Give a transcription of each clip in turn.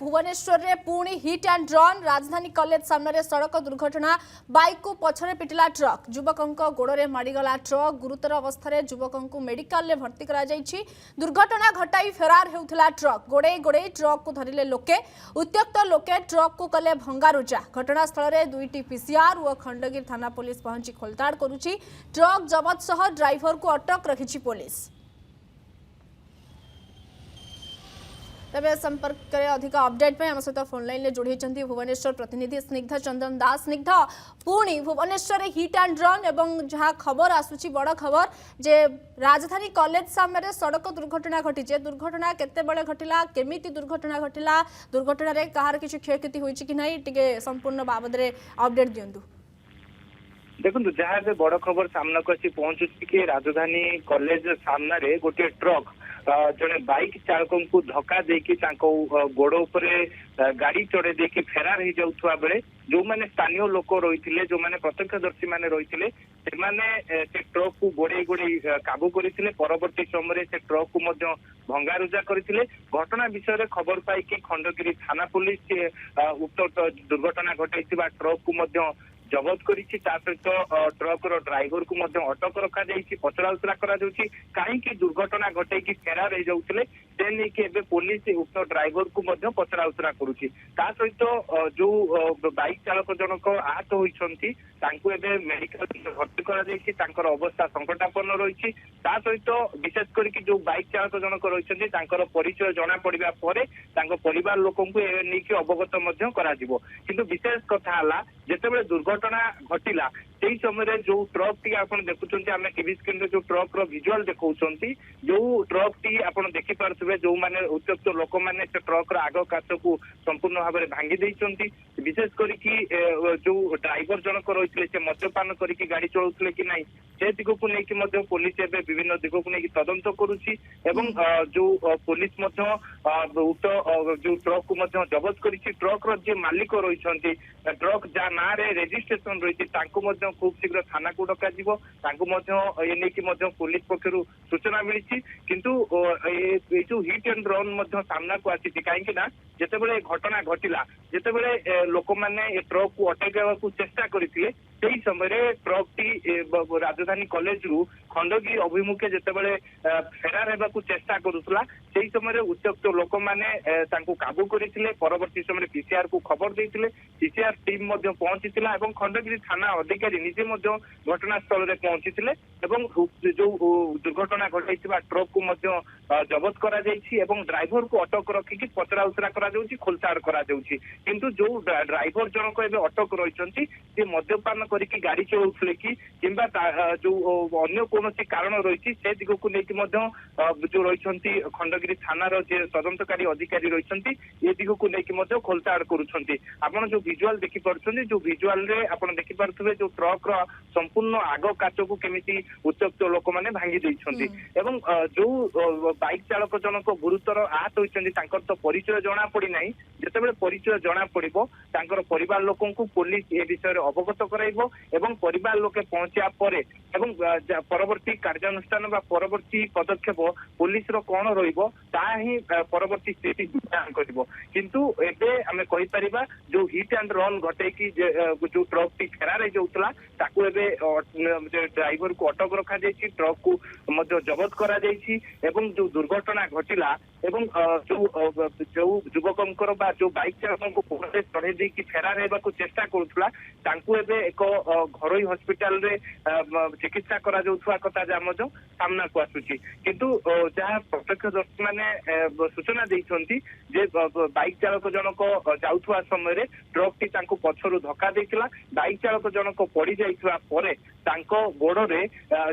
भुवनेश्वर रे पुणी hit and run राजधानी कॉलेज सामने सड़क दुर्घटना बाइक को पछरे पिटिला ट्रक युवक गोड़े माड़गला ट्रक गुरुतर अवस्था युवक मेडिकल रे भर्ती करा जायछि। दुर्घटना घटाई फेरार हेउथिला ट्रक गोड़े गोड़े ट्रक को धरिले लोके उत्त्यक्त लोके ट्रक को कले भंगारुजा। घटनास्थल में दुईटी पीसीआर और खंडगिरी थाना पुलिस पहुंची खोलताड़ करुछि। ट्रक जबत सह ड्राइवर को अटक रखिछि पुलिस। तबे संपर्क करे अधिक अपडेट पे हम सहित फोन लाइन ले जोड़ी भुवनेश्वर प्रतिनिधि स्निग्धा चंदन दास। स्निग्धा पुणी भुवनेश्वर हिट एंड रन एवं जहाँ खबर आसुची बड़ खबर जे राजधानी कॉलेज सामने सड़क दुर्घटना घटी। दुर्घटना केते बळे घटिला केमिति दुर्घटना घटिला दुर्घटना रे कहार किछु क्षयक्षति होईची कि नाही टिके संपूर्ण बाबद रे अपडेट दियंतु। देखो जहाँ बड़ खबर सामना को पहुंचुची कि राजधानी कॉलेज सामने गोटे ट्रक जड़े बाइक चालक को धक्का देकी गोड़ उपर गाड़ी चढ़े देकी फेरार हो जाउथुवा बेले जो माने स्थानीय लोक रही जो माने प्रत्यक्षदर्शी माने रही से ट्रक को गोड़े गोड़े काबू करते परवर्ती समय से ट्रक को भंगारुजा करते। घटना विषय में खबर पाई खंडगिरी थाना पुलिस उक्त दुर्घटना घटाई ट्रक को जबत करिछि। सहित ट्रक ड्राइवर को अटक रखा पचराउचरा कहीं दुर्घटना घटे फेरार हो जाते से नहीं पुलिस उक्त ड्राइवर को पचराउचरा करुच्ची। सहित जो बाइक चालक जनक आहत होती मेडिकल भर्ती कर अवस्था संकटापन्न रही। सहित विशेष करके जो बाइक चालक जनक रही परिचय जना पड़ा पर परिवार लोक अवगत किंतु विशेष कथा जिते दुर्घटना घटिला से समय जो ट्रक टी आप देखुं आम टीवी स्क्रीन रे जो ट्रक विजुआल देखा जो ट्रक टी आप देखिपे जो मैंने उत्त्यक्त लोक मैंने ट्रक आग काच को संपूर्ण भाव में भांगी देइछंती। विशेष करके जो ड्राइवर जनक रही से मद्यपान करके गाड़ी चलाउथिले कि नहीं से दिग को लेकिन पुलिस एवं विभिन्न दिग को लेकिन तदंत करुच्ची। जो पुलिस उक्त जो ट्रक को जबत कर ट्रक जे मालिक रही ट्रक जहाँ ना रेजिस्ट्रेशन रही खूब शीघ्र थाना को डक पुलिस पक्षर सूचना मिली किंतु जो हिट एंड रन सामना को आसी कहीं जिते घटना घटिला जिते लोक मैंने ट्रक को अटकाइवा चेष्टा करते समय ट्रक टी राजधानी कॉलेज रु खंडगिरी अभिमुखे जिते फेरार होगा चेष्टा करुला से समय उत्त्यक्त लोक मैंने काबू करते परवर्ती समय पीसीआर को खबर देते पीसीआर टीम पहुंची खंडगिरी थाना अधिकारी निजे घटनास्थल में पहुंची जो दुर्घटना घटाई ट्रक को जबत करा ड्राइवर को अटक रखिकी पचराउचरा खोलताड़ किंतु जो ड्राइवर जनक अटक रही मद्यपान करके गाड़ी चलाउथिले कि जो अन्य कौन कारण रही से दिग को लेकिन जो रही खंडगिरी थानार जे तदंतकारी अधिकारी रही ये दिग को लेकिन खोलताड़ करुछंती। आपण जो विजुआल देखि परछंती जो विजुआल रे आपण देखि पारथुबे जो ट्रक रो संपूर्ण आग काच को केमिति उत्त्यक्त लोक माने भांगी देइछंती एवं जो बाइक चालक जनक गुरुतर आहत होइछंती तांकर तो परिचय जना पड़ी नाही जेतेबेले परिचय जना पड़िबो तांकर परिवार लोकन को पुलिस ए विषय रे अवगत कराइबो एवं परिवार लोके पहुंचा परे एवं परवर्ती कार्यानुष्ठान बा परवर्ती पदक्षेप पुलिस रो कोन रहिबो ता ही परवर्ती स्थिति ध्यान करिबो। किंतु एबे हमें कहि परिबा जो हिट एंड रन घटे कि जो ट्रक टी फेरार हो जाउतला ताकू एबे ड्राइवर को अटक रखा जायछि ट्रक को जबत करा जायछि एवं जो दुर्घटना घटिला एवं जो युवकंकर बा जो बाइक चालक को पोखरे चढ़े देकी फेरार हेबा को चेष्टा करुथला तांकू एबे एक घरोई हॉस्पिटल रे चिकित्सा करा जाउथवा कथा जा मजो सामना को आसुची। किंतु जहाँ प्रत्यक्षदर्शी माने सूचना देइछंती जे बाइक चालक जनक जाउथवा समय ट्रक टी तांको पछरु धक्का देइतिला बाइक चालक जनक पड़ी जाइथवा परे तांको गोड़े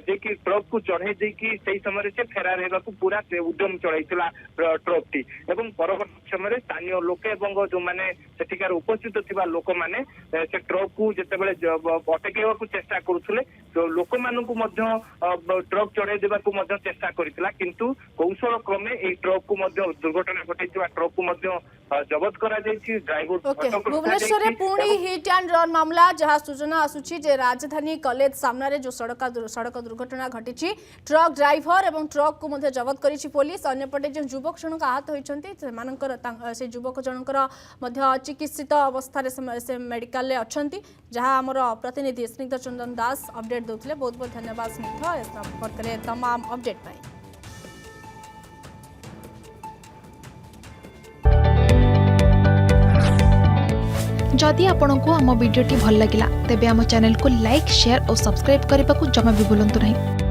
जे कि ट्रक को चढ़े देकी से समय से फेरार हेबा को पूरा उद्यम चलाइतिला ट्रक टी एवं परवर्ती समय स्थानीय लोक एवं जो माने सेठिकार उपस्थित थिबा लोक माने से ट्रक को जेतेबेले अटकाइवा को चेष्टा करुथले तो लोक मानकु ट्रक चढ़ाई देवाक चेष्टा करथिला किंतु कौशल क्रमे ए ट्रक को दुर्घटना घटाई ट्रक को जबत करा जायछि ड्राइवर ओके भुवनेश्वर में पुणी हिट एंड रन मामला जहाँ सूचना आसुची जे राजधानी कॉलेज सामने जो सड़क दुर्घटना घटी ट्रक ड्राइवर और ट्रक को जबत करिछि पुलिस अन्यपटे जो युवक जनक आहत होइछन्ति से युवक जनकर चिकित्सित अवस्था से मेडिकल रे अछन्ति जहाँ आमर प्रतिनिधि स्निग्ध चंदन दास अपडेट देउथिले बहुत बहुत धन्यवाद स्निग्ध इस संपर्क में तमाम अपडेट पाई। जदि आपंक आम भिडी भल लगा तेब आम चैनल को लाइक शेयर और सब्सक्राइब करने को जमा भी भूलु नहीं।